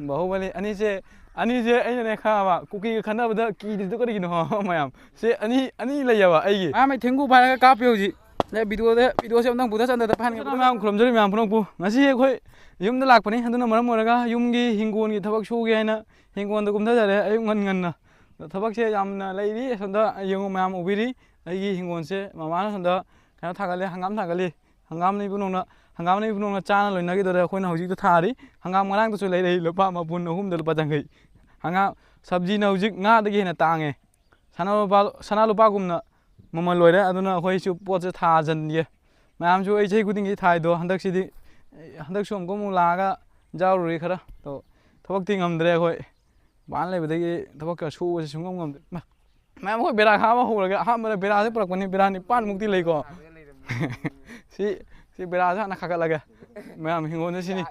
बाहुबली अनी से अने खाबा कुकी खनबद कीदो करिनो मैम से अनी लेयबा अगी मैम थेंगू भाई कापे होजी ले वीडियो से अमतंग बुधा चंदा फान मैम खुलमजरी मैम पुनंपु ngasi अखोय युमदा लाकपनी हदुना मरम मोरगा युमगी हिंगोन की थबक सुगे हैना हिंगोन द गुमदाजरे अयुं ngन थबक से यामना लेरी संदा यंगो मैम उबिरी अगी हिंगोन से मामाना संदा कना थागले हंगाम नि बुनोना चाना लोइनागी दरे अखोयना हौजिक थारी हंगाम ngरang तो लेरै लुपा मपुन अहुम द लुपा जंगै हंगाम सब्जी न हौजिक nga दगी हेना तांगे सना लुपा गुमना ममल लोइरे अदुना अखोय सु पोत से थाजनगे मैम जो एजै गुदिंगी थाइदो हंदक सु हमको मु लागा जाउरुरी खरा तो थबक ति ngमद्रे अखोय बान लेबदगी थबक का सुबसे सुंगम ngमदे मैम अखोय बेरा खाबा होरगा हामना बेरा से परकपनि बेरा नि पान मुक्ति लेको सी बेरा से ना खाका लगे मैम हिंगोन सिनी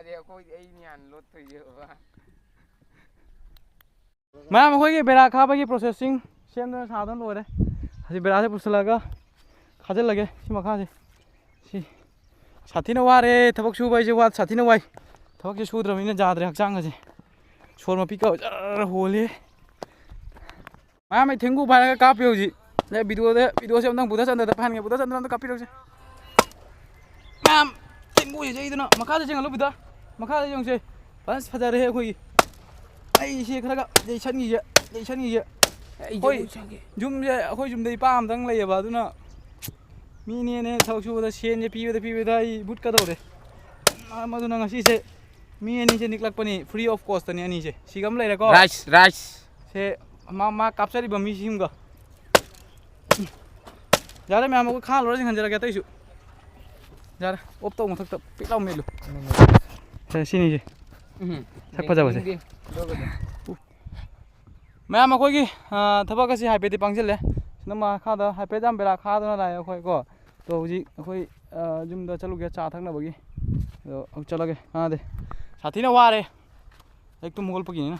मैम अखोय के बेरा खाबा की प्रोसेसिंग सेम साधन लोरे हसी बेरा से पुसलागा खाजल लगे सी मखा से सी साथी न वारे थबक सुबाय जे वात साथी न वाय थबक से सुद्रमिने जाद्रे हकचांग से छोर म पिका जर होले मैम थेंगू भाई कापे होजी ले वीडियो से अमतंग बुधा चंदा फान के बुधा चंदा कापी रोसे मैम थेंगू जे इदना मखा से जंगलो बिदा मखा से जंगसे बस फजा रहे अखोय आई से खरगा जैसन गी होय जुम जे अखोय जुम दे पाम दंग लेबा अदुना मीने ने थबक सुबदा सेन जे पीबदा आई बुट का दौरे मदुना ngasi से मी अनि से निकलकपनी फ्री ऑफ कॉस्ट तनी अनि से सिगम लेरको राइस से मा कापसरी बमी सिमगा जारे मैम को खा लोरे खंजरा के तैसु जारे ओप तो मथक पिलाव मेलु से सिनी जे sak फजाबा से मैम अखोय की थबक से हाइपेति पांगजले नमा खादा हाइपेत जाम बेरा खादना लाय अखोय को तो हुजी अखोय जुमदा चलुगे चा थकनबगी तो चलगे दे साथी ना वारे एक तो मुगल पगिनी ना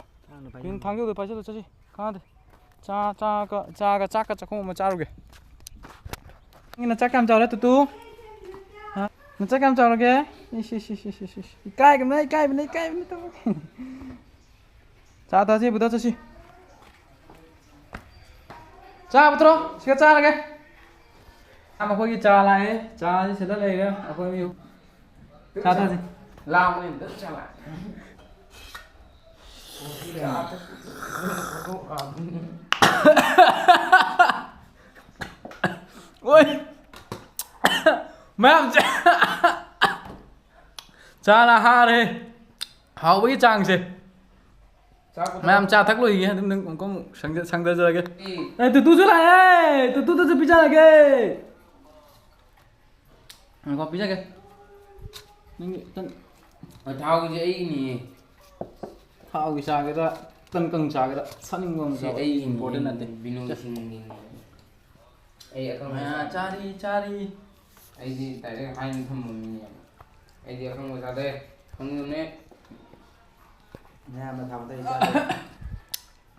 पिन थांगे तो पैसा तो चसी कहां दे चा का चखो म चारुगे इन चा काम चावले तू हां न चा काम चावलगे इसी काय तो चा तासी बुदा चसी चा बतरो सिका चा लगे हम अखोय की चा लाए चा से सेला लेगा अखोय मी चा तासी लाओ ने दस चला ओए मैम चाला हारे हाउ बई चांग से मैम चा थक लोई है तुमको संग दे लगे ए तू चला ए तू तो पीछा लगे को पीछा के थाव की जे नी थाव की चा के तन कंग चा के सनिंग बम से ए इंपोर्टेंट नते बिनु सिंग ए अखं चारी आई दी डायरेक्ट हाइन थम मम्मी आई दी अखं मजा दे खंगने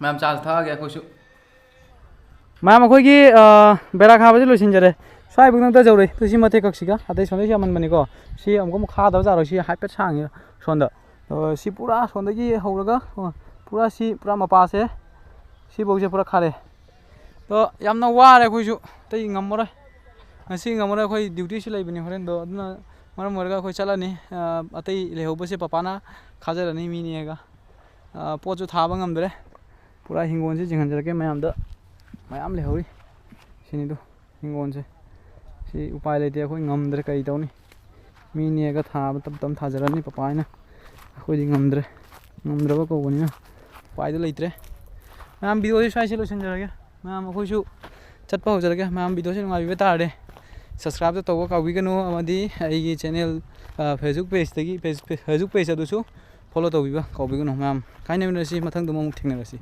मैम चाल था गया कुछ मैम अखोय की बेरा खाबजे लोसिनजरे स्वाइ बुंग ता जौरे तुसी मथे कक्सिगा अतै सोने से मन बनिको सी हमको खादा जारो सी हाइपेट सांगे सोंदा तो सी पूरा सोंदगी हौरगा पूरा मपा से सी बौजे पूरा खारे तो यामना वारे अखोयसु तै ngमरे ngasi ngमरे अखोय ड्यूटी से लैबनि हरेन दो अदुना मरम मरगा अखोय चलानी अतै लेहौबसे पपाना खाजरनी मीनिएगा पोचु थाबा ngमद्रे पूरा हिंगोन से जिंगनजरके मैम लेहौरी सिनिदो हिंगोन से सी उपाय लेते अखोय ngमद्रे कई तौनी मीनिएगा थाबा तब थाजरनी पपायना अखोय ngमद्रबा कोबनिना उपाय लेत्रे मैम वीडियो से स्वाइ से लोसनजरगे मैम अखोयसु चटपा होजरगे मैम वीडियो से नुंगाबिबे तारदे सब्सक्राइब तो तौबा काउबिगनु अमदी आइगी चैनल फेसबुक पेज अदुसु फॉलो तौबिबा काउबिगनु मैम काइनेमिनसी मथंग दमु थेंगनरसी।